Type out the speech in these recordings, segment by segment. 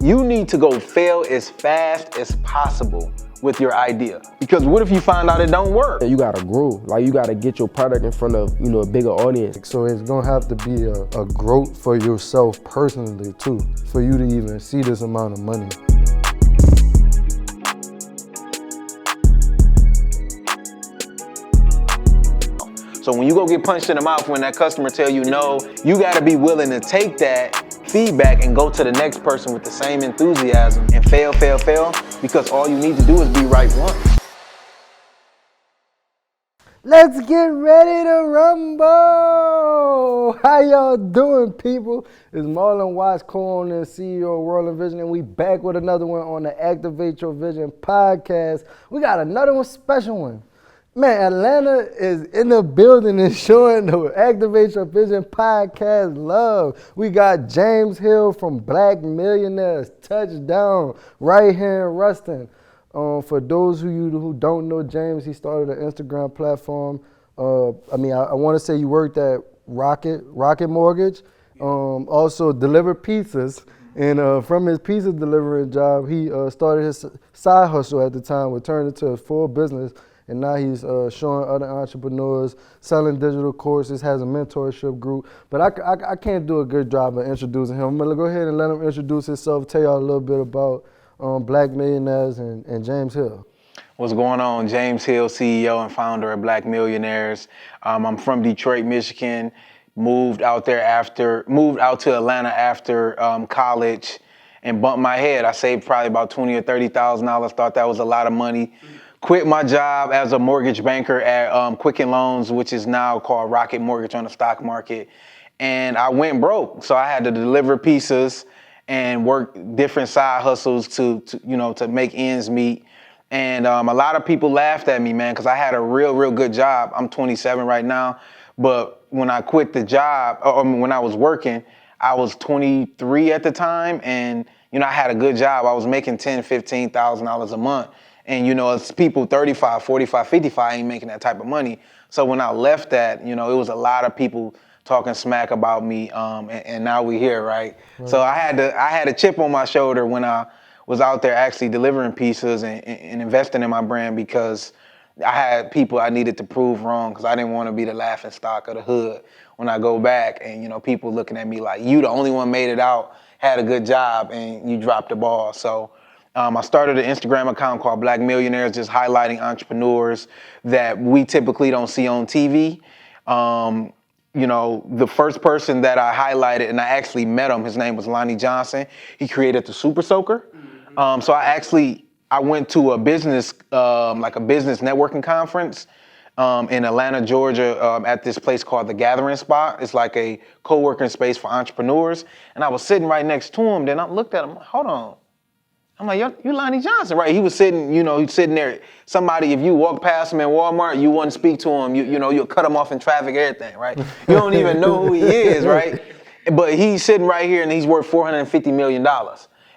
You need to go fail as fast as possible with your idea. Because what if you find out it don't work? You gotta grow. Like, you gotta get your product in front of, you know, a bigger audience. So it's gonna have to be a growth for yourself personally too, for you to even see this amount of money. So when you go get punched in the mouth when that customer tell you no, you gotta be willing to take that feedback and go to the next person with the same enthusiasm and fail, because all you need to do is be right once. Let's get ready to rumble! How y'all doing, people? It's Marlon Watts, co-owner and CEO of World and Vision, and we back with another one on the Activate Your Vision podcast. We got another one, special one. Man, Atlanta is in the building and showing the Activate Your Vision podcast love. We got James Hill from Black Millionaires, touchdown, right here in Ruston. For those of you who don't know James, he started an Instagram platform. I want to say you worked at Rocket Mortgage, also delivered pizzas. And from his pizza delivering job, he started his side hustle at the time, which turned into a full business. And now he's showing other entrepreneurs, selling digital courses, has a mentorship group. But I can't do a good job of introducing him. I'm gonna go ahead and let him introduce himself, tell y'all a little bit about Black Millionaires and James Hill. What's going on? James Hill, CEO and founder of Black Millionaires. I'm from Detroit, Michigan. Moved out to Atlanta after college and bumped my head. I saved probably about $20,000 or $30,000. Thought that was a lot of money. Quit my job as a mortgage banker at Quicken Loans, which is now called Rocket Mortgage on the stock market. And I went broke. So I had to deliver pizzas and work different side hustles to make ends meet. And a lot of people laughed at me, man, because I had a real good job. I'm 27 right now. But when I quit the job, when I was working, I was 23 at the time. And, I had a good job. I was making $10,000, $15,000 a month. And, it's people 35, 45, 55 ain't making that type of money. So when I left that, it was a lot of people talking smack about me. And now we're here, right? So I had a chip on my shoulder when I was out there actually delivering pizzas and investing in my brand, because I had people I needed to prove wrong, because I didn't want to be the laughing stock of the hood when I go back and, people looking at me like, you the only one made it out, had a good job, and you dropped the ball. So I started an Instagram account called Black Millionaires, just highlighting entrepreneurs that we typically don't see on TV. The first person that I highlighted, and I actually met him, his name was Lonnie Johnson. He created the Super Soaker. So I went to a business, like a business networking conference in Atlanta, Georgia, at this place called The Gathering Spot. It's like a co-working space for entrepreneurs. And I was sitting right next to him. Then I looked at him, hold on. I'm like, you Lonnie Johnson, right? He was sitting, he's sitting there. Somebody, if you walk past him in Walmart, you wouldn't speak to him. You'll cut him off in traffic, everything, right? You don't even know who he is, right? But he's sitting right here and he's worth $450 million.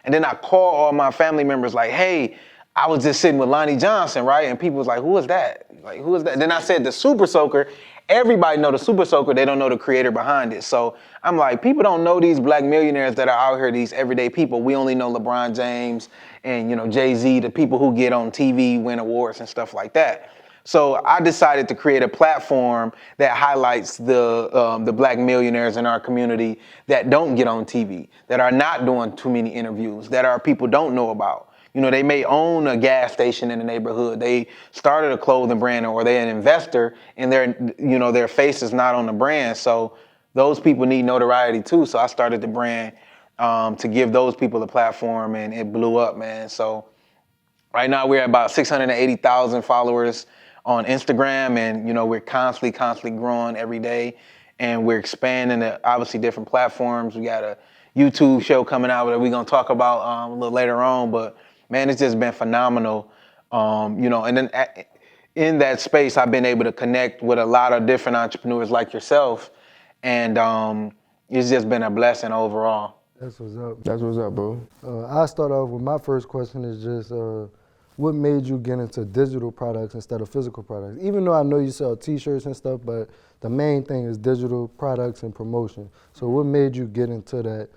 And then I call all my family members like, hey, I was just sitting with Lonnie Johnson, right? And people was like, who is that? Like, who is that? Then I said the Super Soaker. Everybody know the Super Soaker. They don't know the creator behind it. So I'm like, people don't know these Black millionaires that are out here, these everyday people. We only know LeBron James and, Jay-Z, the people who get on TV, win awards and stuff like that. So I decided to create a platform that highlights the Black millionaires in our community that don't get on TV, that are not doing too many interviews, that our people don't know about. They may own a gas station in the neighborhood. They started a clothing brand, or they're an investor, and their face is not on the brand. So those people need notoriety too. So I started the brand to give those people a platform, and it blew up, man. So right now we're at about 680,000 followers on Instagram, and we're constantly growing every day, and we're expanding to obviously different platforms. We got a YouTube show coming out that we're gonna talk about a little later on, but man, it's just been phenomenal, and then in that space, I've been able to connect with a lot of different entrepreneurs like yourself, and it's just been a blessing overall. That's what's up. That's what's up, bro. I'll start off with my first question is just, what made you get into digital products instead of physical products? Even though I know you sell t-shirts and stuff, but the main thing is digital products and promotion. So what made you get into that?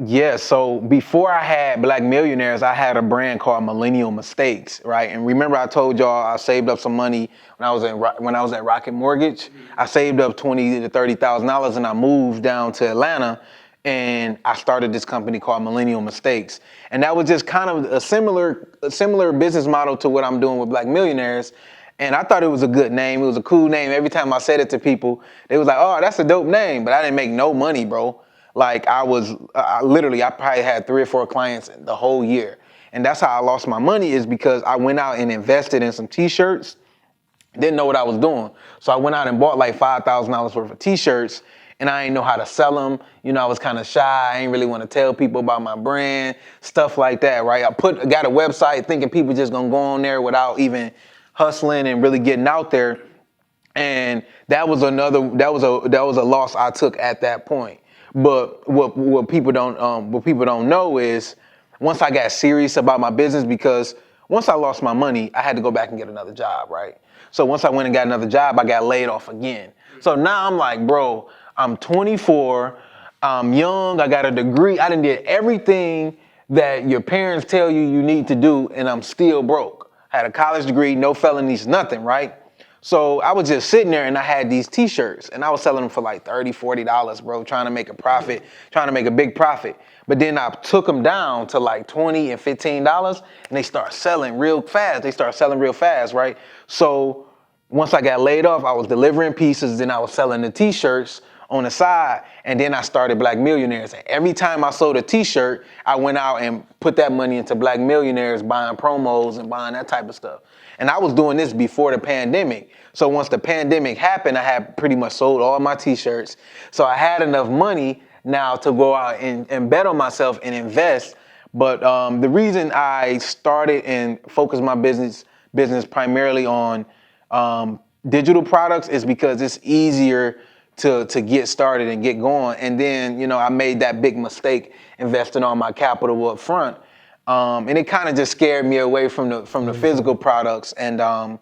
Yeah, so before I had Black Millionaires, I had a brand called Millennial Mistakes, right? And remember, I told y'all I saved up some money when I was at Rocket Mortgage. I saved up $20,000 to $30,000, and I moved down to Atlanta, and I started this company called Millennial Mistakes. And that was just kind of a similar business model to what I'm doing with Black Millionaires. And I thought it was a good name. It was a cool name. Every time I said it to people, they was like, "Oh, that's a dope name," but I didn't make no money, bro. Like I probably had 3 or 4 clients the whole year. And that's how I lost my money, is because I went out and invested in some t-shirts, didn't know what I was doing. So I went out and bought like $5,000 worth of t-shirts, and I didn't know how to sell them. You know, I was kind of shy. I didn't really want to tell people about my brand, stuff like that, right? I got a website thinking people just gonna go on there without even hustling and really getting out there. And that was a loss I took at that point. But what people don't know is, once I got serious about my business, because once I lost my money, I had to go back and get another job, right? So once I went and got another job, I got laid off again. So now I'm like, bro, I'm 24, I'm young, I got a degree, I done did everything that your parents tell you need to do, and I'm still broke. I had a college degree, no felonies, nothing, right? So I was just sitting there, and I had these t-shirts, and I was selling them for like $30, $40, bro, trying to make a profit, trying to make a big profit. But then I took them down to like $20 and $15, and they start selling real fast. Right? So once I got laid off, I was delivering pieces, then I was selling the t-shirts on the side, and then I started Black Millionaires. And every time I sold a t-shirt, I went out and put that money into Black Millionaires, buying promos and buying that type of stuff. And I was doing this before the pandemic. So once the pandemic happened, I had pretty much sold all my t-shirts. So I had enough money now to go out and bet on myself and invest. But the reason I started and focused my business primarily on digital products is because it's easier to get started and get going. And then, you know, I made that big mistake investing all my capital up front. And it kind of just scared me away from the physical products. And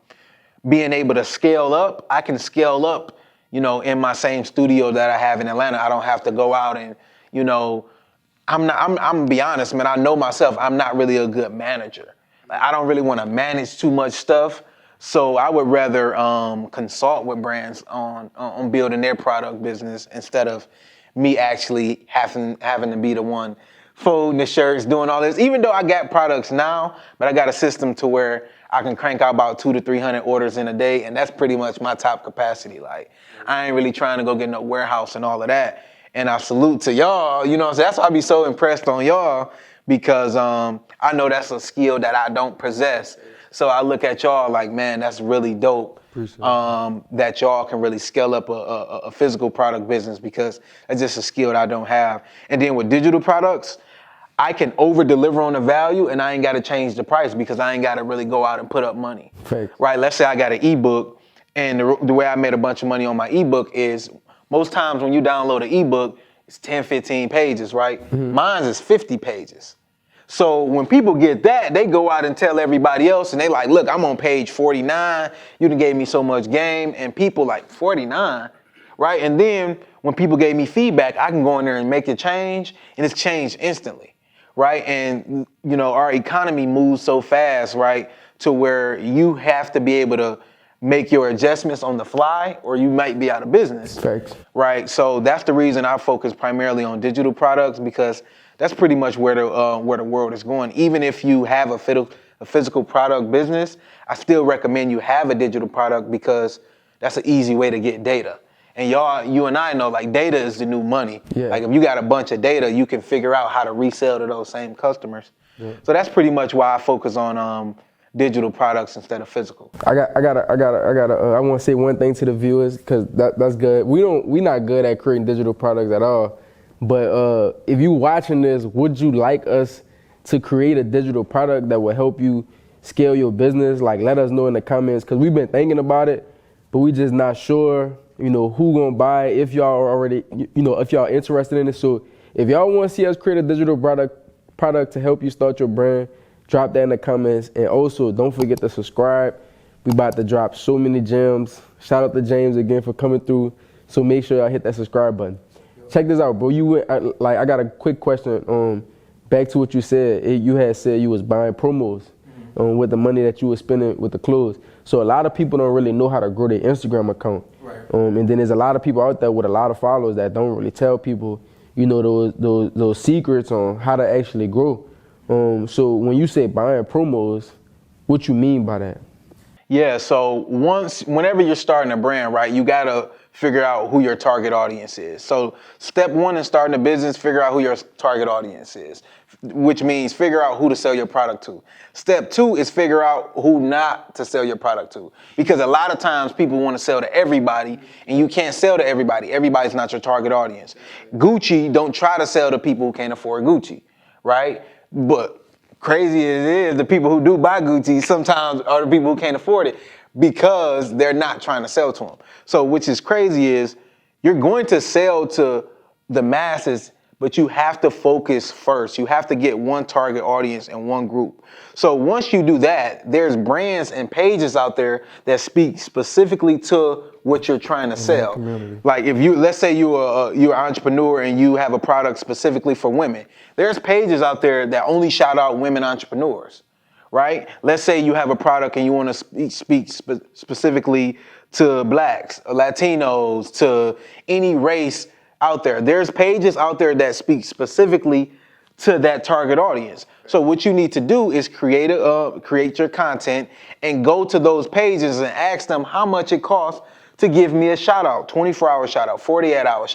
being able to scale up, I can scale up, you know, in my same studio that I have in Atlanta. I don't have to go out and, you know, I'm gonna be honest, man, I know myself, I'm not really a good manager. Like, I don't really want to manage too much stuff. So I would rather consult with brands on building their product business instead of me actually having to be the one folding the shirts, doing all this. Even though I got products now, but I got a system to where I can crank out about 200 to 300 orders in a day, and that's pretty much my top capacity. Like, I ain't really trying to go get no warehouse and all of that. And I salute to y'all, you know what I'm saying? That's why I be so impressed on y'all, because I know that's a skill that I don't possess. So I look at y'all like, man, that's really dope. That y'all can really scale up a physical product business, because that's just a skill that I don't have. And then with digital products, I can over deliver on the value, and I ain't got to change the price because I ain't got to really go out and put up money. Thanks. Right? Let's say I got an ebook, and the way I made a bunch of money on my ebook is, most times when you download an ebook, it's 10, 15 pages, right? Mm-hmm. Mine is 50 pages. So when people get that, they go out and tell everybody else, and they like, look, I'm on page 49. You done gave me so much game. And people like, 49, right? And then when people gave me feedback, I can go in there and make a change, and it's changed instantly, right? And, you know, our economy moves so fast, right, to where you have to be able to make your adjustments on the fly, or you might be out of business. Thanks. Right? So that's the reason I focus primarily on digital products, because that's pretty much where the world is going. Even if you have a physical product business, I still recommend you have a digital product, because that's an easy way to get data. And you and I know, like, data is the new money. Yeah. Like, if you got a bunch of data, you can figure out how to resell to those same customers. Yeah. So that's pretty much why I focus on digital products instead of physical. I want to say one thing to the viewers, because that's good. We not good at creating digital products at all. But if you watching this, would you like us to create a digital product that will help you scale your business? Like, let us know in the comments, because we've been thinking about it, but we just not sure, you know, who gonna buy it, if y'all are already, you know, if y'all interested in it. So if y'all want to see us create a digital product to help you start your brand, drop that in the comments. And also, don't forget to subscribe. We about to drop so many gems. Shout out to James again for coming through. So make sure y'all hit that subscribe button. check this out, bro. You went I got a quick question. Back to what you said. You had said you was buying promos with the money that you were spending with the clothes. So a lot of people don't really know how to grow their Instagram account. Right. And then there's a lot of people out there with a lot of followers that don't really tell people, you know, those secrets on how to actually grow. So when you say buying promos, what you mean by that? Yeah, so whenever you're starting a brand, right, you gotta figure out who your target audience is. So step one in starting a business, figure out who your target audience is, which means figure out who to sell your product to. Step two is figure out who not to sell your product to. Because a lot of times people want to sell to everybody, and you can't sell to everybody. Everybody's not your target audience. Gucci don't try to sell to people who can't afford Gucci, right? But crazy as it is, the people who do buy Gucci sometimes are the people who can't afford it because they're not trying to sell to them. So which is crazy is you're going to sell to the masses, but you have to focus first. You have to get one target audience and one group. So once you do that, there's brands and pages out there that speak specifically to what you're trying to sell. Like if let's say you're an entrepreneur and you have a product specifically for women, there's pages out there that only shout out women entrepreneurs, right? Let's say you have a product and you want to speak specifically to blacks, Latinos, to any race out there. There's pages out there that speak specifically to that target audience. So what you need to do is create your content and go to those pages and ask them how much it costs to give me a shout out, 24-hour shout out, 48-hour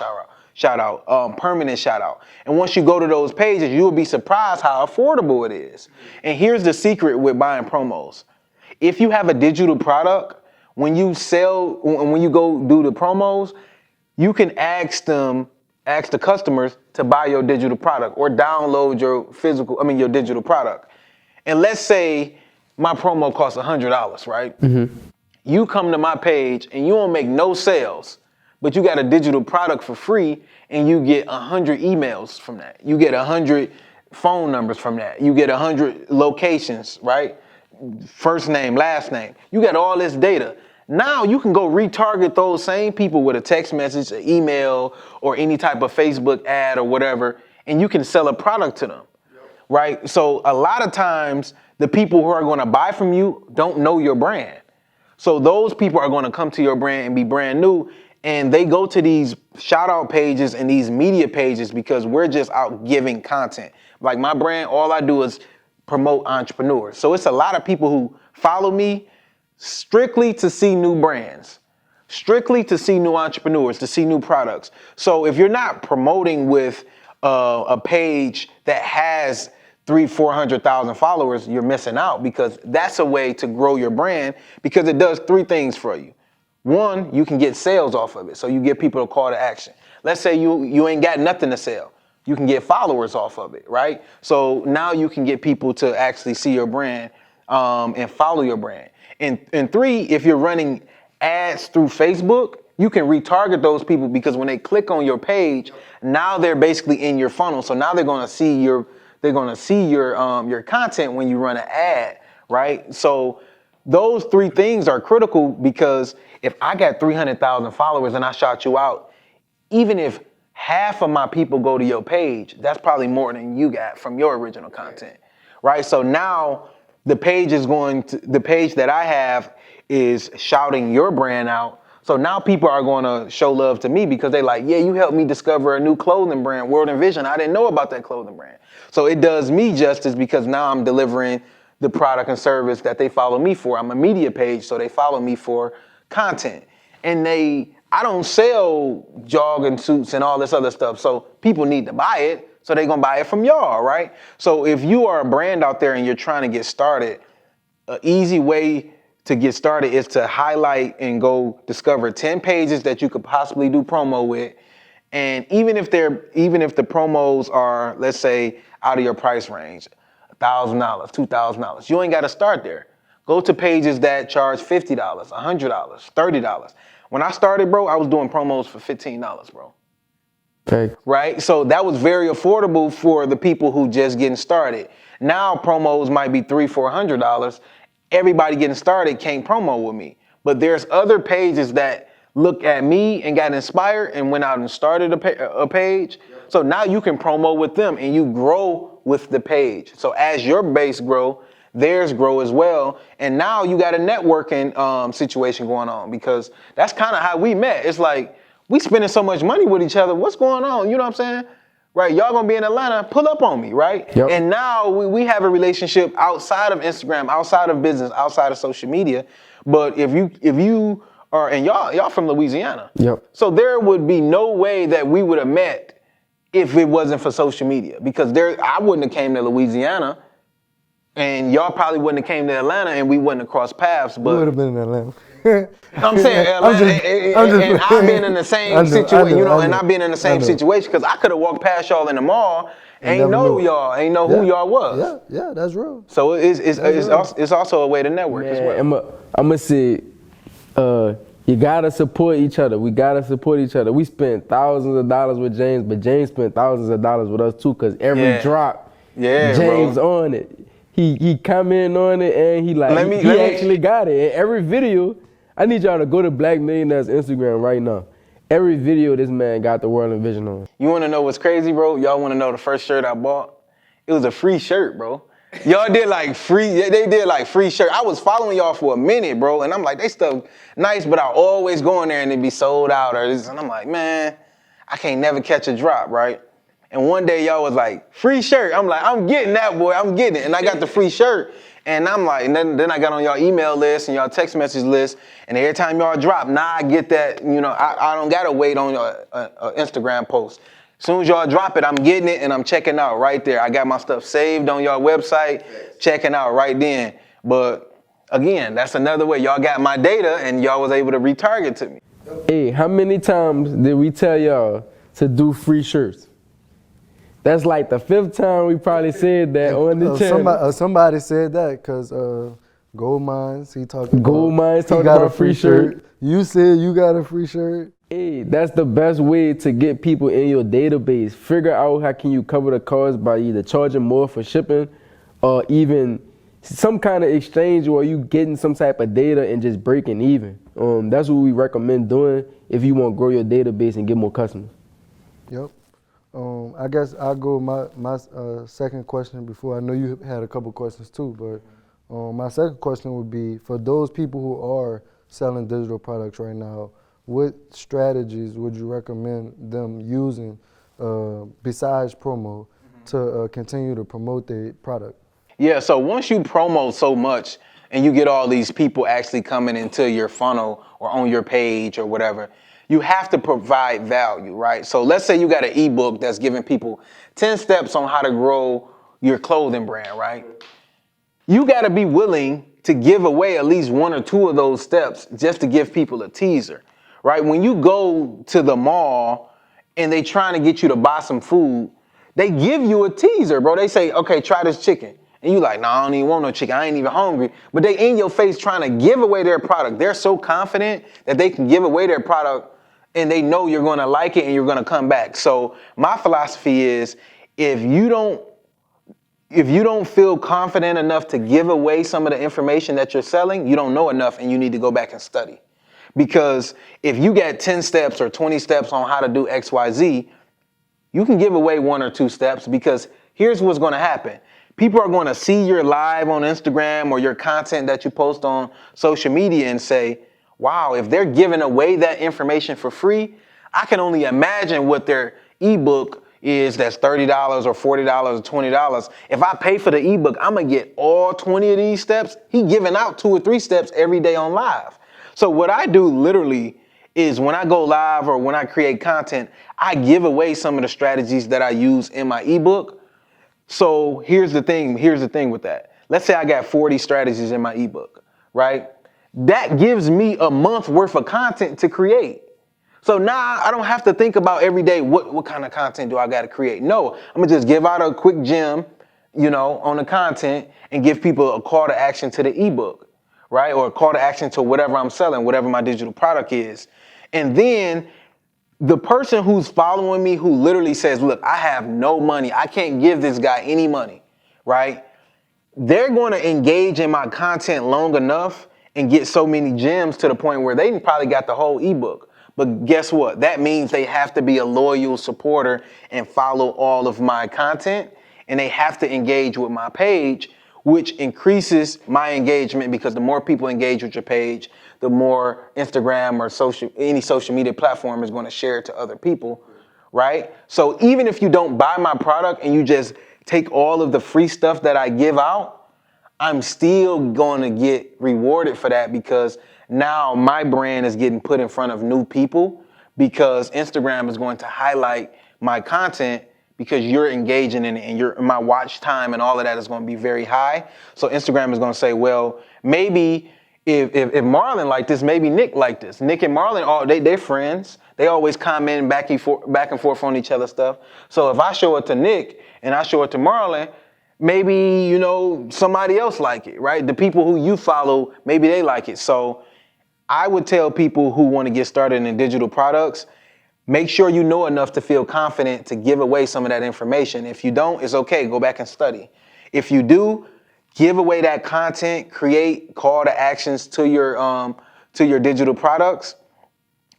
shout out, permanent shout out. And once you go to those pages, you will be surprised how affordable it is. And here's the secret with buying promos. If you have a digital product, when you go do the promos, you can ask the customers to buy your digital product or download your digital product. And let's say my promo costs $100, right? Mm-hmm. You come to my page and you don't make no sales, but you got a digital product for free and you get 100 emails from that. You get 100 phone numbers from that. You get 100 locations, right? First name, last name. You got all this data. Now you can go retarget those same people with a text message, an email, or any type of Facebook ad or whatever, and you can sell a product to them, right? So a lot of times the people who are going to buy from you don't know your brand. So those people are going to come to your brand and be brand new, and they go to these shout out pages and these media pages because we're just out giving content. Like my brand, all I do is promote entrepreneurs. So it's a lot of people who follow me strictly to see new brands, strictly to see new entrepreneurs, to see new products. So if you're not promoting with a page that has 300,000-400,000 followers, you're missing out, because that's a way to grow your brand, because it does three things for you. One, you can get sales off of it. So you get people a call to action. Let's say you ain't got nothing to sell. You can get followers off of it, right? So now you can get people to actually see your brand and follow your brand. And three, if you're running ads through Facebook, you can retarget those people, because when they click on your page, now they're basically in your funnel. So now they're going to see your content when you run an ad, right? So those three things are critical, because if I got 300,000 followers and I shout you out, even if half of my people go to your page, that's probably more than you got from your original content, right? So now the page that I have is shouting your brand out. So now people are going to show love to me because they like, yeah, you helped me discover a new clothing brand, World Envision. I didn't know about that clothing brand. So it does me justice, because now I'm delivering the product and service that they follow me for. I'm a media page, so they follow me for content. And I don't sell jogging suits and all this other stuff. So people need to buy it. So they're going to buy it from y'all, right? So if you are a brand out there and you're trying to get started, an easy way to get started is to highlight and go discover 10 pages that you could possibly do promo with. And even if the promos are, let's say, out of your price range, $1,000, $2,000, you ain't got to start there. Go to pages that charge $50, $100, $30. When I started, bro, I was doing promos for $15, bro. Okay. Right? So that was very affordable for the people who just getting started. Now promos might be $300-$400. Everybody getting started can't promo with me. But there's other pages that looked at me and got inspired and went out and started a page. So now you can promote with them and you grow with the page. So as your base grow, theirs grow as well. And now you got a networking situation going on, because that's kind of how we met. It's like, we spending so much money with each other. What's going on? You know what I'm saying? Right, y'all gonna be in Atlanta, pull up on me, right? Yep. And now we have a relationship outside of Instagram, outside of business, outside of social media. But if you are, and y'all from Louisiana. Yep. So there would be no way that we would have met if it wasn't for social media, because I wouldn't have came to Louisiana, and y'all probably wouldn't have came to Atlanta, and we wouldn't have crossed paths. But We would have been in Atlanta. I'm saying Atlanta, and I've been in the same situation, you know, and I've been in the same situation, because I could have walked past y'all in the mall, ain't know y'all, ain't know who y'all was. Yeah, that's real. So it's also a way to network as well. I'm gonna say, you gotta support each other. We gotta support each other. We spent thousands of dollars with James, but James spent thousands of dollars with us too, because every drop, James on it. He commenting on it, and he actually got it. And every video, I need y'all to go to Black Millionaires Instagram right now. Every video this man got the World and Vision on. You wanna know what's crazy, bro? Y'all wanna know the first shirt I bought? It was a free shirt, bro. Y'all did like they did like free shirt. I was following y'all for a minute, bro, and I'm like, they stuff nice, but I always go in there and it be sold out and I'm like, man, I can't never catch a drop, right? And one day y'all was like, free shirt. I'm like, I'm getting that, boy, I'm getting it. And I got the free shirt, and I'm like, and then I got on y'all email list and y'all text message list, and every time y'all drop, now I get that, you know, I don't gotta wait on your Instagram post. As soon as y'all drop it, I'm getting it and I'm checking out right there. I got my stuff saved on y'all website, checking out right then. But again, that's another way. Y'all got my data and y'all was able to retarget to me. Hey, how many times did we tell y'all to do free shirts? That's like the 5th time we probably said that on the channel. Somebody said that, because Gold Mines, he talking about a free shirt. You said you got a free shirt. Hey, that's the best way to get people in your database. Figure out how can you cover the cost by either charging more for shipping, or even some kind of exchange, or you getting some type of data and just breaking even. That's what we recommend doing if you want to grow your database and get more customers. Yep. I guess I'll go my second question before. I know you had a couple questions too, but my second question would be, for those people who are selling digital products right now, what strategies would you recommend them using besides promo to continue to promote their product? Yeah, so once you promote so much and you get all these people actually coming into your funnel or on your page or whatever, you have to provide value, right? So let's say you got an ebook that's giving people 10 steps on how to grow your clothing brand, right? You got to be willing to give away at least 1 or 2 of those steps just to give people a teaser, right? When you go to the mall and they trying to get you to buy some food, they give you a teaser, bro. They say, okay, try this chicken. And you like, nah, I don't even want no chicken. I ain't even hungry. But they in your face trying to give away their product. They're so confident that they can give away their product and they know you're going to like it and you're going to come back. So my philosophy is, if you don't feel confident enough to give away some of the information that you're selling, you don't know enough and you need to go back and study. Because if you got 10 steps or 20 steps on how to do X, Y, Z, you can give away 1 or 2 steps, because here's what's going to happen. People are going to see your live on Instagram or your content that you post on social media and say, wow, if they're giving away that information for free, I can only imagine what their ebook is that's $30 or $40 or $20. If I pay for the ebook, I'm going to get all 20 of these steps. He giving out 2 or 3 steps every day on live. So what I do literally is, when I go live or when I create content, I give away some of the strategies that I use in my ebook. So here's the thing with that. Let's say I got 40 strategies in my ebook, right? That gives me a month worth of content to create. So now I don't have to think about every day, what kind of content do I got to create? No, I'm gonna just give out a quick gem, you know, on the content and give people a call to action to the ebook, right? Or a call to action to whatever I'm selling, whatever my digital product is. And then the person who's following me, who literally says, look, I have no money, I can't give this guy any money, right? They're going to engage in my content long enough and get so many gems to the point where they probably got the whole ebook. But guess what? That means they have to be a loyal supporter and follow all of my content, and they have to engage with my page, which increases my engagement, because the more people engage with your page, the more Instagram or any social media platform is going to share it to other people, right? So even if you don't buy my product and you just take all of the free stuff that I give out, I'm still going to get rewarded for that, because now my brand is getting put in front of new people, because Instagram is going to highlight my content because you're engaging in it, and my watch time and all of that is going to be very high. So Instagram is going to say, well, maybe if Marlon liked this, maybe Nick liked this. Nick and Marlon, they're friends. They always comment back and forth on each other's stuff. So if I show it to Nick and I show it to Marlon, maybe, somebody else like it, right? The people who you follow, maybe they like it. So I would tell people who want to get started in digital products, make sure you know enough to feel confident to give away some of that information. If you don't, it's okay. Go back and study. If you do, give away that content, create call to actions to your digital products,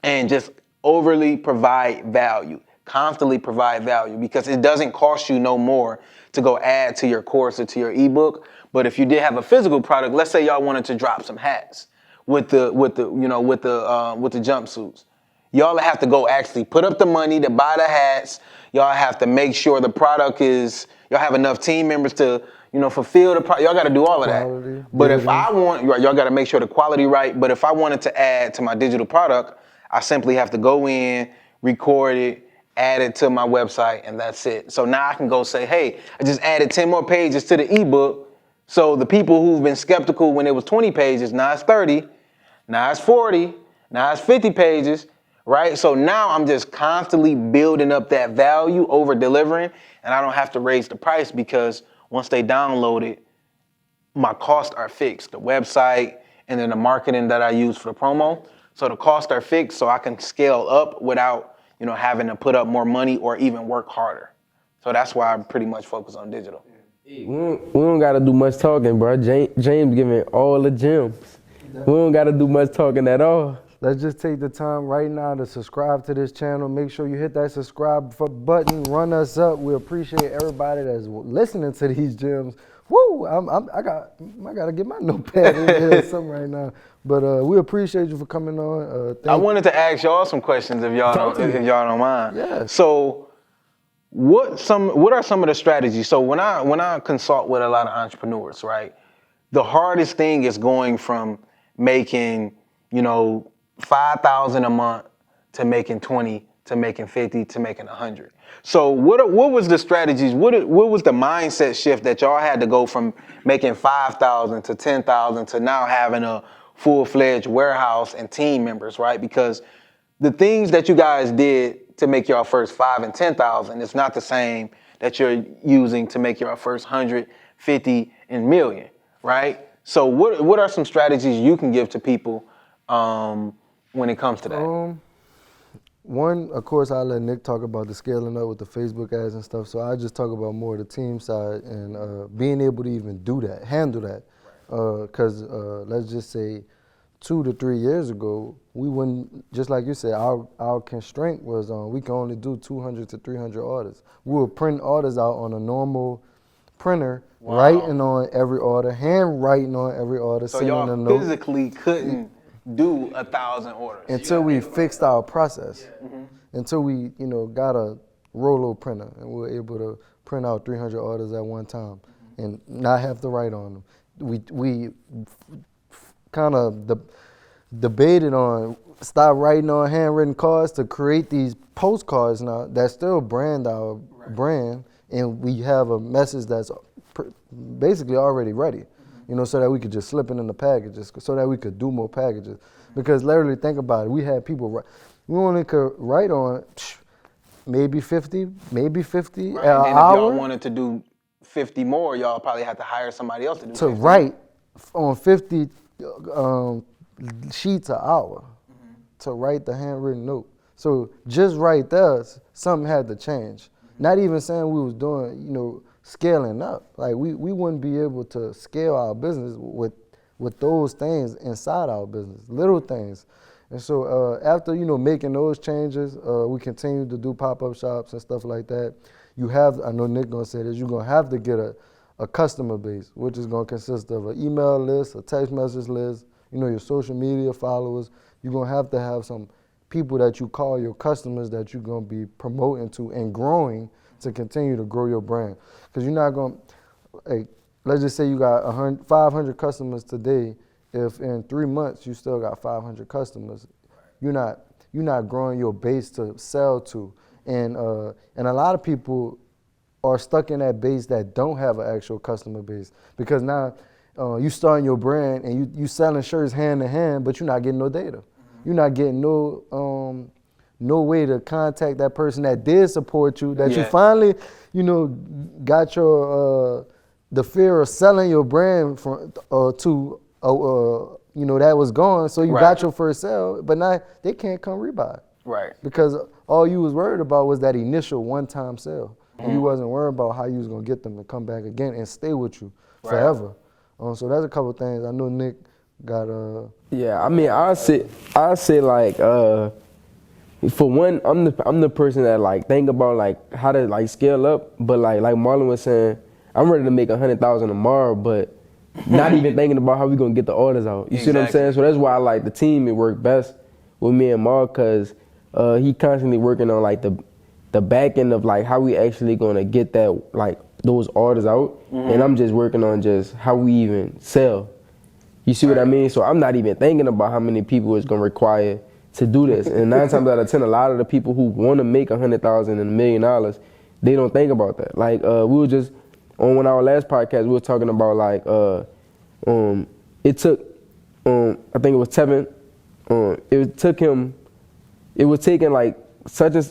and just overly provide value. Constantly provide value, because it doesn't cost you no more to go add to your course or to your ebook. But if you did have a physical product, let's say y'all wanted to drop some hats with the jumpsuits, y'all have to go actually put up the money to buy the hats. Y'all have to make sure the product y'all have enough team members to fulfill the product. Y'all got to do all of that. But if I want, y'all got to make sure the quality right. But if I wanted to add to my digital product, I simply have to go in, record it, add it to my website, and that's it. So now I can go say, hey, I just added 10 more pages to the ebook. So the people who've been skeptical when it was 20 pages, now it's 30, now it's 40, now it's 50 pages, right? So now I'm just constantly building up that value, over delivering, and I don't have to raise the price, because once they download it, my costs are fixed. The website and then the marketing that I use for the promo. So the costs are fixed, so I can scale up without having to put up more money or even work harder. So that's why I'm pretty much focused on digital. We don't got to do much talking, bro. James giving all the gems. We don't got to do much talking at all. Let's just take the time right now to subscribe to this channel. Make sure you hit that subscribe button. Run us up. We appreciate everybody that's listening to these gems. Woo! I gotta get my notepad in here or something right now. But we appreciate you for coming on. I wanted to ask y'all some questions if y'all don't mind. Yeah. So what are some of the strategies? So when I consult with a lot of entrepreneurs, right? The hardest thing is going from making, $5,000 a month to making 20, to making 50, to making 100. So what was the strategies? What was the mindset shift that y'all had to go from making 5,000 to 10,000 to now having a full-fledged warehouse and team members, right? Because the things that you guys did to make your first 5 and 10,000 is not the same that you're using to make your first 100, 50, and million, right? So what are some strategies you can give to people when it comes to that? One, of course, I'll let Nick talk about the scaling up with the Facebook ads and stuff. So I just talk about more the team side and being able to even do that, handle that. Because let's just say 2 to 3 years ago, we wouldn't, just like you said, our constraint was we can only do 200 to 300 orders. We would print orders out on a normal printer, writing on every order, hand writing on every order. So y'all physically couldn't do 1,000 orders until we fixed our process. Until we, got a Rolo printer and we were able to print out 300 orders at one time and not have to write on them. We kind of debated on stop writing on handwritten cards to create these postcards now that still brand our brand, and we have a message that's basically already ready. So that we could just slip it in the packages, so that we could do more packages. Because literally, think about it, we had people, we only could write on maybe 50 an and then hour. If y'all wanted to do 50 more, y'all probably have to hire somebody else to do 50. Write on 50 sheets an hour, to write the handwritten note. So just right there, something had to change. Not even saying we was doing, scaling up. Like we wouldn't be able to scale our business with with those things inside our business, little things. And so after, making those changes, we continue to do pop-up shops and stuff like that. I know Nick gonna say this, you're gonna have to get a customer base, which is gonna consist of an email list, a text message list, your social media followers. You're gonna have to have some people that you call your customers that you're gonna be promoting to and growing to continue to grow your brand. Because you're not gonna, let's just say you got 500 customers today. If in 3 months you still got 500 customers, you're not growing your base to sell to. And a lot of people are stuck in that base that don't have an actual customer base, because now you starting your brand and you selling shirts hand to hand, but you're not getting no data. You're not getting no way to contact that person that did support you, that you finally, got your the fear of selling your brand to that was gone. So you got your first sale, but now they can't come rebuy. Right. Because all you was worried about was that initial one-time sale. And you wasn't worried about how you was gonna get them to come back again and stay with you forever. So that's a couple of things. I know Nick got Yeah, I mean, I say like for one, I'm the person that like think about like how to like scale up, but like Marlon was saying, I'm ready to make 100,000 tomorrow, but not even thinking about how we gonna get the orders out. You see what I'm saying? So that's why I like the team. It worked best with me and Mark, cause he constantly working on like the back end of like how we actually gonna get that like those orders out, and I'm just working on just how we even sell. You see what I mean? So I'm not even thinking about how many people it's gonna require to do this. And 9 times out of 10, a lot of the people who want to make 100,000 and $1 million, they don't think about that. Like we were just on our last podcast, we were talking about like it took I think it was Tevin. It was taking like such and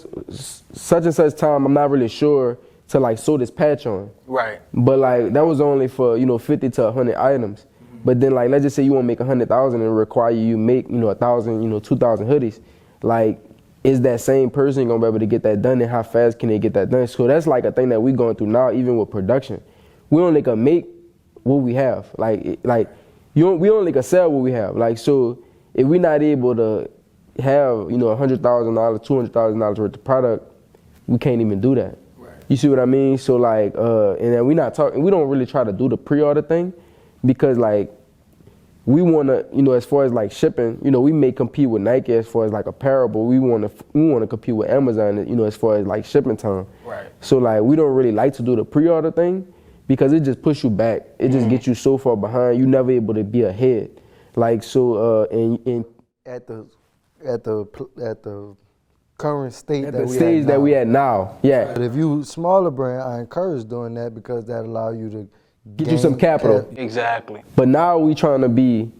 such time, I'm not really sure, to like sew this patch on. Right. But like that was only for 50 to 100 items. But then like let's just say you want to make 100,000 and require you make 1,000 2,000 hoodies. Like is that same person gonna be able to get that done, and how fast can they get that done? So that's like a thing that we going through now, even with production. We only can make what we have. We only can sell what we have. Like so if we're not able to have $100,000, $200,000 worth of product, we can't even do that. Right. You see what I mean? So like, and then we don't really try to do the pre-order thing, because like we want to, as far as like shipping, we may compete with Nike as far as like apparel, but we want to compete with Amazon, as far as like shipping time. Right. So like we don't really like to do the pre-order thing, because it just push you back. It just gets you so far behind. You never able to be ahead. Like so, and at the current state that we at now. Yeah. But if you smaller brand, I encourage doing that, because that allow you to get you some capital. Exactly. But now we trying to be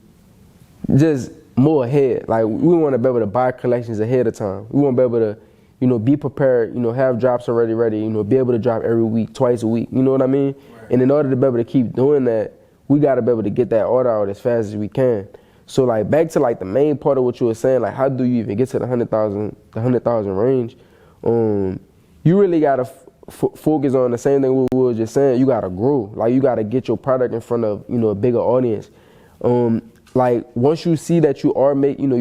just more ahead. Like we want to be able to buy collections ahead of time. We want to be able to, be prepared. Have drops already ready. Be able to drop every week, twice a week. You know what I mean? Right. And in order to be able to keep doing that, we got to be able to get that order out as fast as we can. So like back to like the main part of what you were saying, like how do you even get to the 100,000 range? You really gotta focus on the same thing we were just saying. You gotta grow. Like you gotta get your product in front of a bigger audience. Like once you see that you are making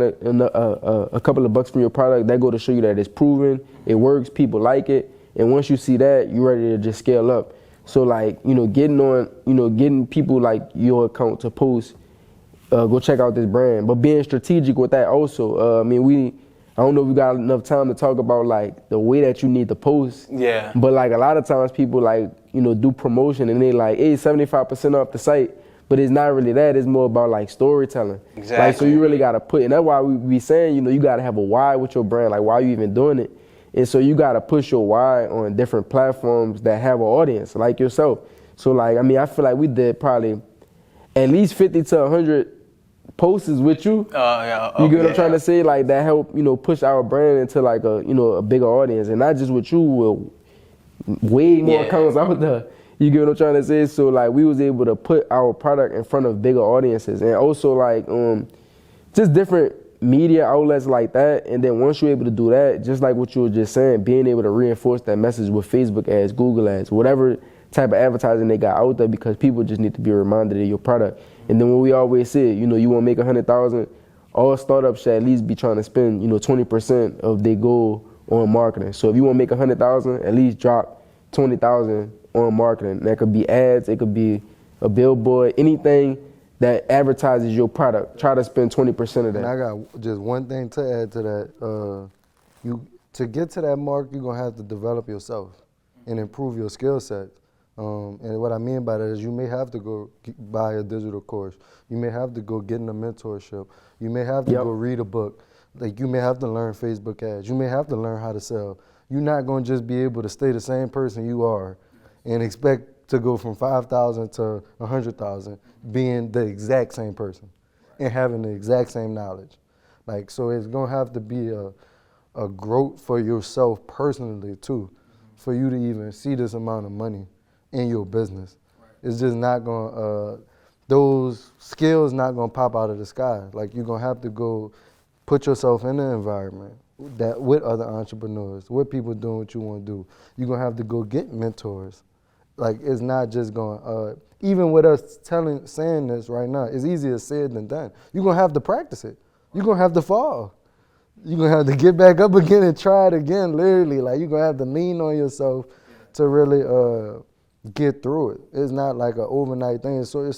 a couple of bucks from your product, that go to show you that it's proven, it works, people like it, and once you see that, you're ready to just scale up. So like getting people like your account to post. Go check out this brand, but being strategic with that also. I don't know if we got enough time to talk about like the way that you need to post. Yeah. But like a lot of times people like, do promotion and they like, hey, 75% off the site, but it's not really that. It's more about like storytelling. Exactly. Like, so you really got to put, and that's why we be saying, you got to have a why with your brand. Like, why are you even doing it? And so you got to push your why on different platforms that have an audience like yourself. So like, I feel like we did probably at least 50 to 100 posts with you. You get what I'm trying to say? Like that help, push our brand into like a bigger audience, and not just with you, with way more accounts out there. You get what I'm trying to say? So like we was able to put our product in front of bigger audiences, and also like just different media outlets like that. And then once you're able to do that, just like what you were just saying, being able to reinforce that message with Facebook ads, Google ads, whatever type of advertising they got out there, because people just need to be reminded of your product. And then what we always say, you know, you want to make 100,000. All startups should at least be trying to spend, you know, 20% of their goal on marketing. So if you want to make 100,000, at least drop 20,000 on marketing. That could be ads, it could be a billboard, anything that advertises your product. Try to spend 20% of that. And I got just one thing to add to that. To get to that mark, you're gonna have to develop yourself and improve your skill set. And what I mean by that is you may have to go buy a digital course. You may have to go get in a mentorship. You may have to go read a book. Like you may have to learn Facebook ads. You may have to learn how to sell. You're not gonna just be able to stay the same person you are and expect to go from 5,000 to 100,000 being the exact same person and having the exact same knowledge. Like, so it's gonna have to be a growth for yourself personally too, for you to even see this amount of money in your business. It's just not gonna, those skills not gonna pop out of the sky. Like you're gonna have to go put yourself in an environment that with other entrepreneurs, with people doing what you wanna do. You're gonna have to go get mentors. Like it's not just going, even with us saying this right now, it's easier said than done. You're gonna have to practice it. You're gonna have to fall. You're gonna have to get back up again and try it again, literally. Like you're gonna have to lean on yourself to really get through it. It's not like an overnight thing. So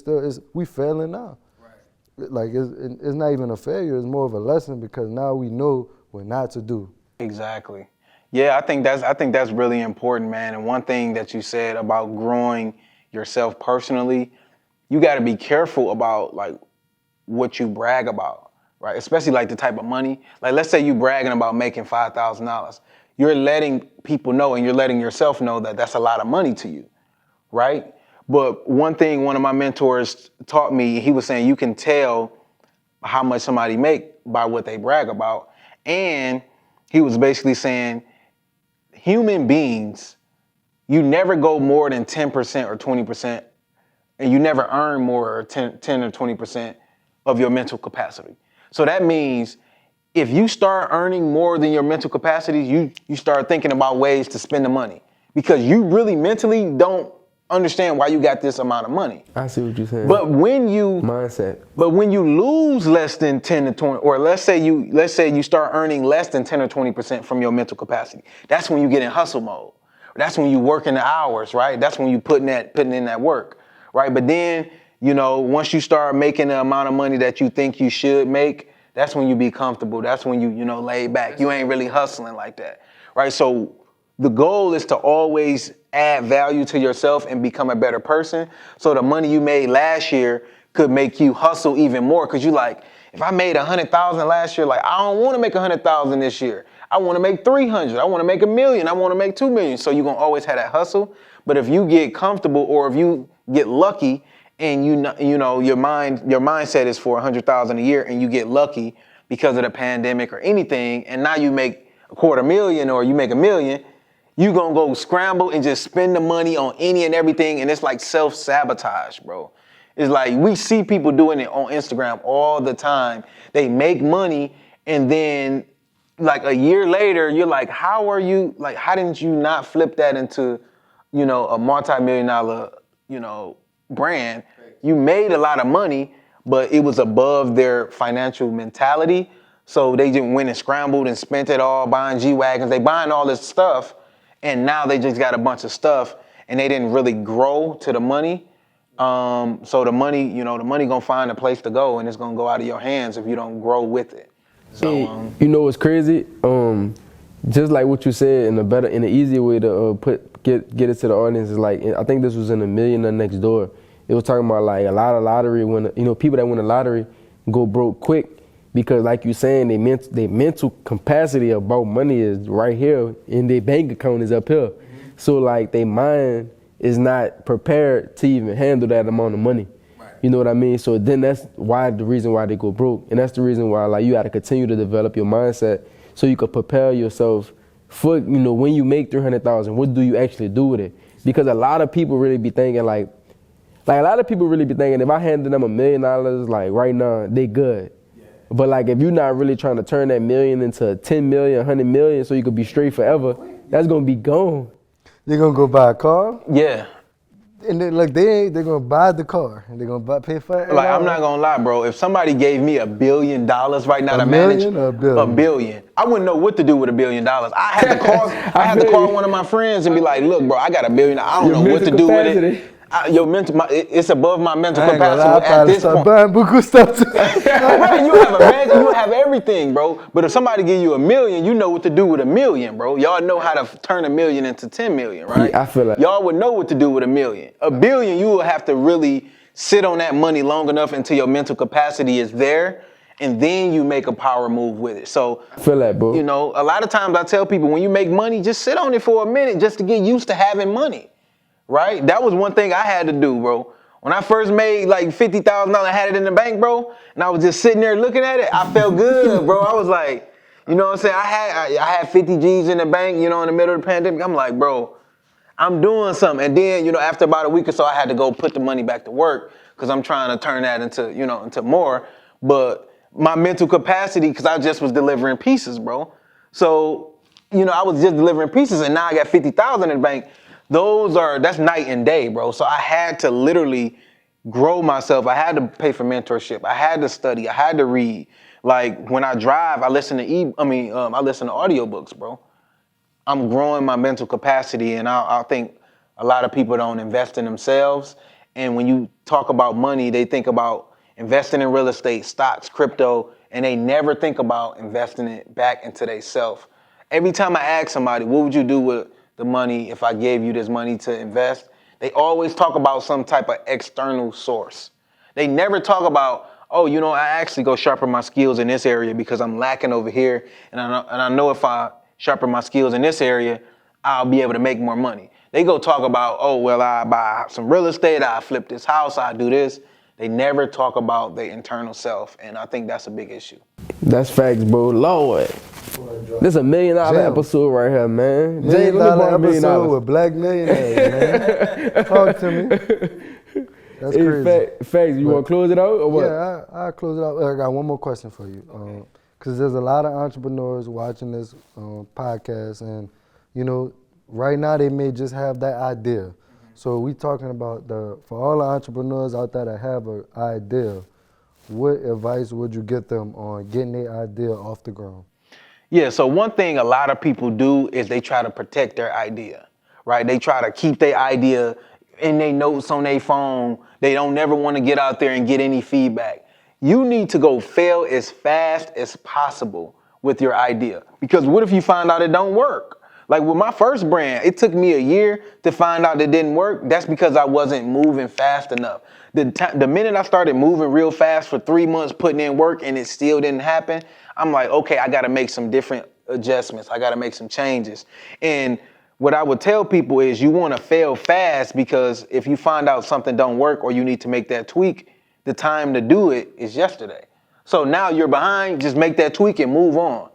we failing now. Right. Like it's not even a failure, it's more of a lesson because now we know what not to do. Exactly. Yeah, I think that's really important, man. And one thing that you said about growing yourself personally, you got to be careful about like what you brag about, right? Especially like the type of money. Like let's say you bragging about making $5,000. You're letting people know and you're letting yourself know that that's a lot of money to you, right? But one thing one of my mentors taught me, he was saying you can tell how much somebody make by what they brag about. And he was basically saying, human beings, you never go more than 10% or 20%, and you never earn more than 10 or 20% of your mental capacity. So that means if you start earning more than your mental capacity, you start thinking about ways to spend the money because you really mentally don't understand why you got this amount of money. I see what you're saying. But when you mindset. But when you lose less than 10 to 20, or let's say you start earning less than 10 or 20% from your mental capacity, that's when you get in hustle mode. That's when you working the hours, right? That's when you putting in that work, right? But then, you know, once you start making the amount of money that you think you should make, that's when you be comfortable. That's when you lay back. You ain't really hustling like that, right? So the goal is to always add value to yourself and become a better person. So the money you made last year could make you hustle even more. Cause you like, if I made 100,000 last year, like I don't want to make 100,000 this year. I want to make 300. I want to make 1 million. I want to make 2 million. So you're going to always have that hustle. But if you get comfortable or if you get lucky and your mindset is for 100,000 a year and you get lucky because of the pandemic or anything, and now you make $250,000 or you make $1 million, you gonna go scramble and just spend the money on any and everything, and it's like self-sabotage, bro. It's like we see people doing it on Instagram all the time. They make money, and then like a year later, you're like, how didn't you not flip that into, a multi-million-dollar, brand? You made a lot of money, but it was above their financial mentality. So they just went and scrambled and spent it all buying G-Wagons. They buying all this stuff. And now they just got a bunch of stuff and they didn't really grow to the money. So the money gonna find a place to go and it's gonna go out of your hands if you don't grow with it. So you know what's crazy? Just like what you said, in the easier way to get it to the audience is like, I think this was in the Millionaires Next Door. It was talking about like a lot of lottery people that win the lottery go broke quick. Because like you saying, their mental capacity about money is right here and their bank account is up here. Mm-hmm. So like their mind is not prepared to even handle that amount of money. Right. You know what I mean? So then that's the reason why they go broke. And that's the reason why like you got to continue to develop your mindset so you can prepare yourself for, when you make 300,000, what do you actually do with it? Because a lot of people really be thinking if I handed them $1 million, like right now, they good. But like if you're not really trying to turn that million into 10 million, 100 million so you could be straight forever, that's gonna be gone. You're gonna go buy a car? Yeah. And then, look, they're gonna buy the car and they're gonna pay for it. Like, I'm not gonna lie, bro. If somebody gave me $1 billion right now A to manage million or a billion? $1 billion, I wouldn't know what to do with $1 billion. I had to call. I had to call one of my friends and be like, "Look, bro, I got $1 billion. I don't know what to do with it. It's above my mental I ain't gonna capacity lie, I at probably this start point." buying buku stuff too. Right, you have a mansion, you have everything, bro. But if somebody give you $1 million, you know what to do with $1 million, bro. Y'all know how to turn $1 million into 10 million, right? Yeah, I feel like y'all would know what to do with $1 million. $1 billion, you will have to really sit on that money long enough until your mental capacity is there, and then you make a power move with it. So I feel that, bro. you know, a lot of times I tell people when you make money, just sit on it for a minute just to get used to having money. Right? That was one thing I had to do, bro. When I first made like $50,000, I had it in the bank, bro, and I was just sitting there looking at it, I felt good, bro. I was like, you know what I'm saying? I had 50 G's in the bank, you know, in the middle of the pandemic. I'm like, bro, I'm doing something. And then, you know, after about a week or so, I had to go put the money back to work because I'm trying to turn that into, you know, into more. But my mental capacity, because I just was delivering pieces, bro. So, you know, I was just delivering pieces, and now I got 50,000 in the bank. That's night and day, bro. So I had to literally grow myself. I had to pay for mentorship. I had to study. I had to read. Like when I drive, I listen to audiobooks, bro. I'm growing my mental capacity, and I think a lot of people don't invest in themselves. And when you talk about money, they think about investing in real estate, stocks, crypto, and they never think about investing it back into themselves. Every time I ask somebody, what would you do with the money if I gave you this money to invest? They always talk about some type of external source. They never talk about, oh, you know, I actually go sharpen my skills in this area because I'm lacking over here. And I know if I sharpen my skills in this area, I'll be able to make more money. They go talk about, oh, well, I buy some real estate, I flip this house, I do this. They never talk about their internal self. And I think that's a big issue. That's facts, bro. Lord. This $1 million episode right here, man. Jay, let me borrow $1 million. Episode with black millionaires, man. Talk to me. That's crazy. Facts. You want to close it out or what? Yeah, I'll close it out. I got one more question for you. Because there's a lot of entrepreneurs watching this podcast, and, you know, right now they may just have that idea. So we talking about for all the entrepreneurs out there that have an idea, what advice would you get them on getting their idea off the ground? Yeah, so one thing a lot of people do is they try to protect their idea, right? They try to keep their idea in their notes on their phone. They don't never want to get out there and get any feedback. You need to go fail as fast as possible with your idea, because what if you find out it don't work? Like with my first brand, it took me a year to find out it didn't work. That's because I wasn't moving fast enough. The minute I started moving real fast for 3 months, putting in work, and it still didn't happen, I'm like, okay, I got to make some different adjustments. I got to make some changes. And what I would tell people is you want to fail fast, because if you find out something don't work or you need to make that tweak, the time to do it is yesterday. So now you're behind, just make that tweak and move on.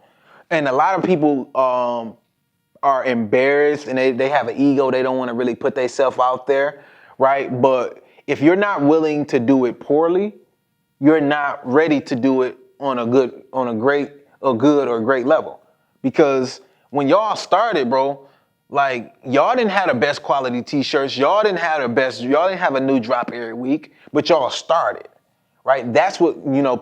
And a lot of people are embarrassed, and they have an ego. They don't want to really put themselves out there, right? But if you're not willing to do it poorly, you're not ready to do it on a good or great level. Because when y'all started, bro, like y'all didn't have the best quality t-shirts, y'all didn't have a new drop every week, but y'all started. Right? That's what, you know,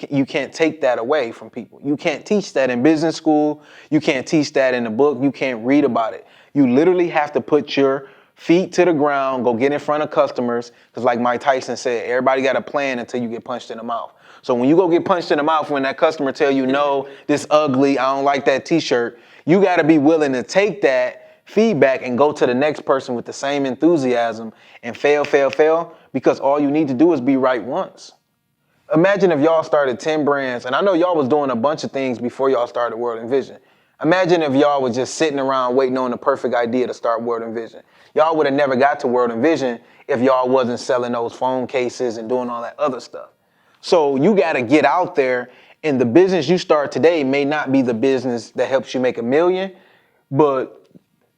you can't take that away from people. You can't teach that in business school. You can't teach that in a book. You can't read about it. You literally have to put your feet to the ground, go get in front of customers. Because like Mike Tyson said, everybody got a plan until you get punched in the mouth. So when you go get punched in the mouth, when that customer tell you, no, this ugly, I don't like that t-shirt, you got to be willing to take that feedback and go to the next person with the same enthusiasm and fail, because all you need to do is be right once. Imagine if y'all started 10 brands, and I know y'all was doing a bunch of things before y'all started World and Vision. Imagine if y'all was just sitting around waiting on the perfect idea to start World and Vision. Y'all would have never got to World and Vision if y'all wasn't selling those phone cases and doing all that other stuff. So you got to get out there, and the business you start today may not be the business that helps you make $1 million, but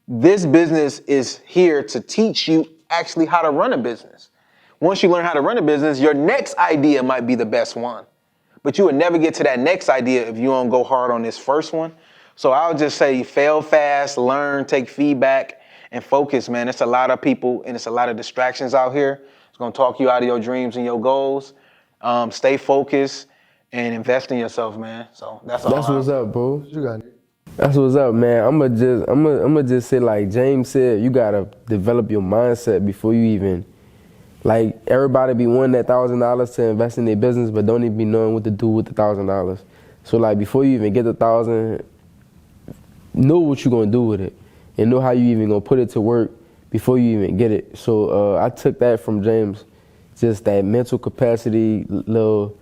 this business is here to teach you actually how to run a business. Once you learn how to run a business, your next idea might be the best one. But you would never get to that next idea if you don't go hard on this first one. So I'll just say fail fast, learn, take feedback, and focus, man. It's a lot of people and it's a lot of distractions out here. It's gonna talk you out of your dreams and your goals. Stay focused and invest in yourself, man. So that's all. That's what's up, bro. What you got? That's what's up, man. I'ma just say, like James said, you gotta develop your mindset before you even, like, everybody be wanting that $1,000 to invest in their business, but don't even be knowing what to do with the $1,000. So like, before you even get the 1,000, know what you're gonna do with it, and know how you even gonna put it to work before you even get it. So I took that from James, just that mental capacity, little,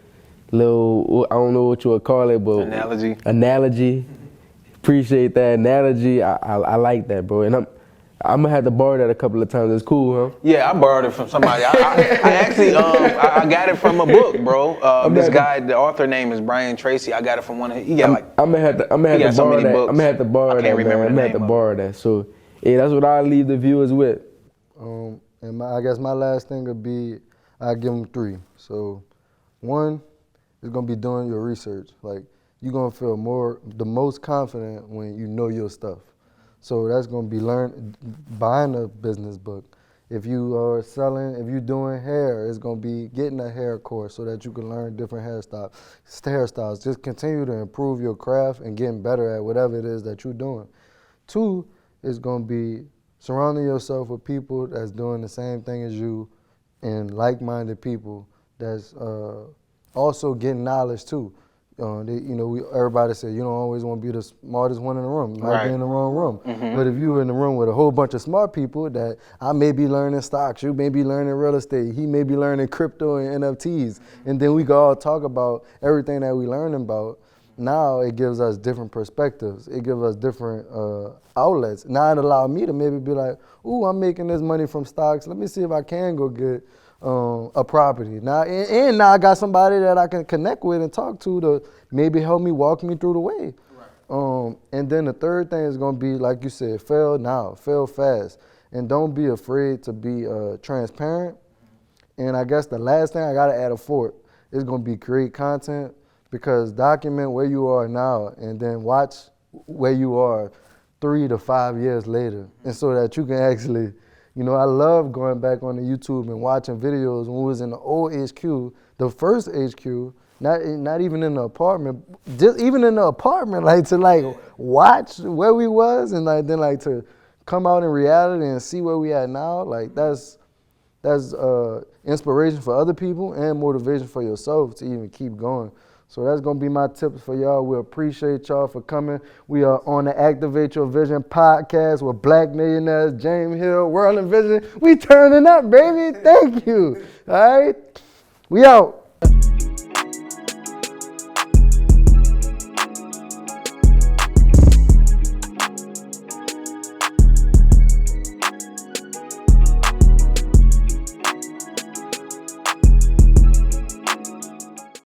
I don't know what you would call it, but analogy. Appreciate that analogy. I like that, bro. And I'm gonna have to borrow that a couple of times. It's cool, huh? Yeah, I borrowed it from somebody. I actually, I got it from a book, bro. This guy, the author name is Brian Tracy. I got it from one of. He got like. I'm gonna have to borrow that. I'm gonna have to borrow that, man. I'm gonna have to borrow that. So, yeah, that's what I'll leave the viewers with. And I guess my last thing would be, I give them 3. So, 1 is gonna be doing your research. Like, you're gonna feel the most confident when you know your stuff. So that's gonna be buying a business book. If you are selling, if you're doing hair, it's gonna be getting a hair course so that you can learn different hairstyles. Just continue to improve your craft and getting better at whatever it is that you're doing. 2 is gonna be surrounding yourself with people that's doing the same thing as you and like-minded people that's also getting knowledge too. Everybody say you don't always want to be the smartest one in the room. You might be in the wrong room. Mm-hmm. But if you're in the room with a whole bunch of smart people that I may be learning stocks, you may be learning real estate, he may be learning crypto and NFTs, and then we can all talk about everything that we learn about. Now it gives us different perspectives. It gives us different outlets. Now it allows me to maybe be like, ooh, I'm making this money from stocks. Let me see if I can go get a property. Now I got somebody that I can connect with and talk to maybe help me walk me through the way. Right. And then the third thing is gonna be, like you said, fail now, fail fast, and don't be afraid to be transparent. And I guess the last thing I gotta add a fourth is gonna be create content, because document where you are now and then watch where you are 3 to 5 years later, and so that you can actually. I love going back on the YouTube and watching videos when we was in the old HQ, the first HQ, not even in the apartment, just even in the apartment, like to watch where we was and then to come out in reality and see where we at now. Like that's inspiration for other people and motivation for yourself to even keep going. So that's going to be my tips for y'all. We appreciate y'all for coming. We are on the Activate Your Vision podcast with Black Millionaires, James Hill, World and Vision. We turning up, baby. Thank you. All right. We out.